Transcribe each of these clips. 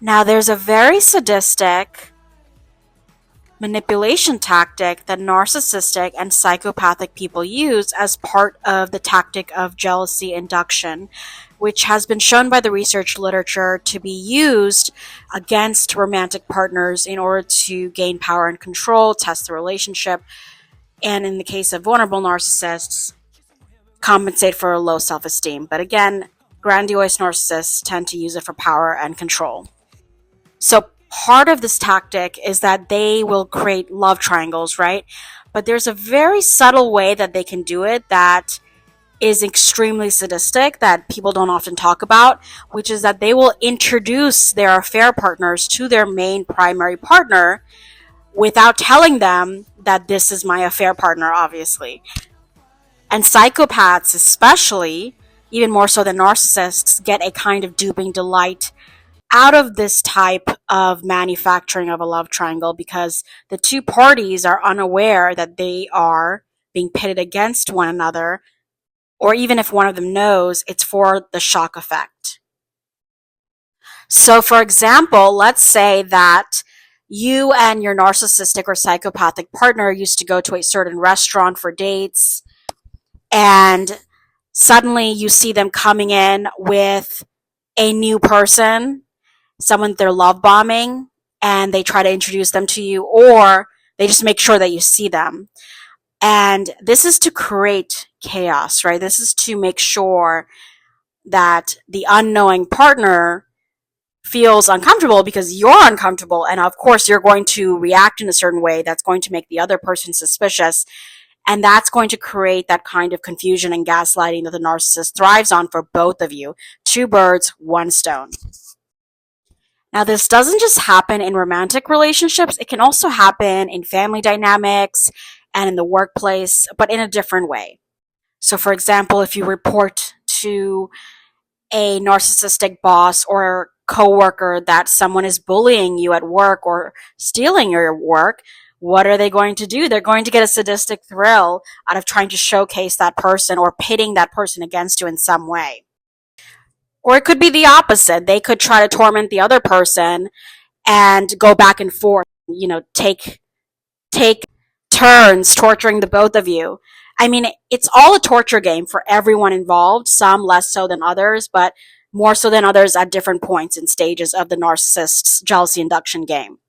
Now, there's a very sadistic manipulation tactic that narcissistic and psychopathic people use as part of the tactic of jealousy induction, which has been shown by the research literature to be used against romantic partners in order to gain power and control, test the relationship, and in the case of vulnerable narcissists, compensate for a low self-esteem. But again, grandiose narcissists tend to use it for power and control. So part of this tactic is that they will create love triangles, right? But there's a very subtle way that they can do it that is extremely sadistic that people don't often talk about, which is that they will introduce their affair partners to their main primary partner without telling them that this is my affair partner, obviously. And psychopaths, especially, even more so than narcissists, get a kind of duping delight out of this type of manufacturing of a love triangle because the two parties are unaware that they are being pitted against one another, or even if one of them knows, it's for the shock effect. So, for example, let's say that you and your narcissistic or psychopathic partner used to go to a certain restaurant for dates, and suddenly you see them coming in with a new person, someone they're love bombing, and they try to introduce them to you, or they just make sure that you see them. And this is to create chaos, right? This is to make sure that the unknowing partner feels uncomfortable because you're uncomfortable. And of course, you're going to react in a certain way that's going to make the other person suspicious. And that's going to create that kind of confusion and gaslighting that the narcissist thrives on for both of you. Two birds, one stone. Now, this doesn't just happen in romantic relationships. It can also happen in family dynamics and in the workplace, but in a different way. So, for example, if you report to a narcissistic boss or coworker that someone is bullying you at work or stealing your work, what are they going to do? They're going to get a sadistic thrill out of trying to showcase that person or pitting that person against you in some way. Or it could be the opposite. They could try to torment the other person and go back and forth, take turns torturing the both of you. I mean, it's all a torture game for everyone involved, some less so than others, but more so than others at different points and stages of the narcissist's jealousy induction game.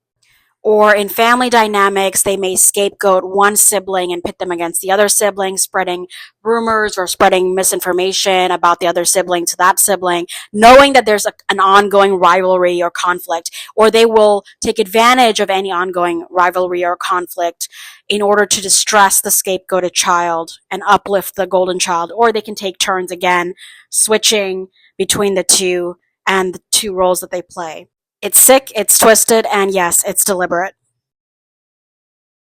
Or in family dynamics, they may scapegoat one sibling and pit them against the other sibling, spreading rumors or spreading misinformation about the other sibling to that sibling, knowing that there's an ongoing rivalry or conflict. Or they will take advantage of any ongoing rivalry or conflict in order to distress the scapegoated child and uplift the golden child. Or they can take turns again, switching between the two and the two roles that they play. It's sick, it's twisted, and yes, it's deliberate.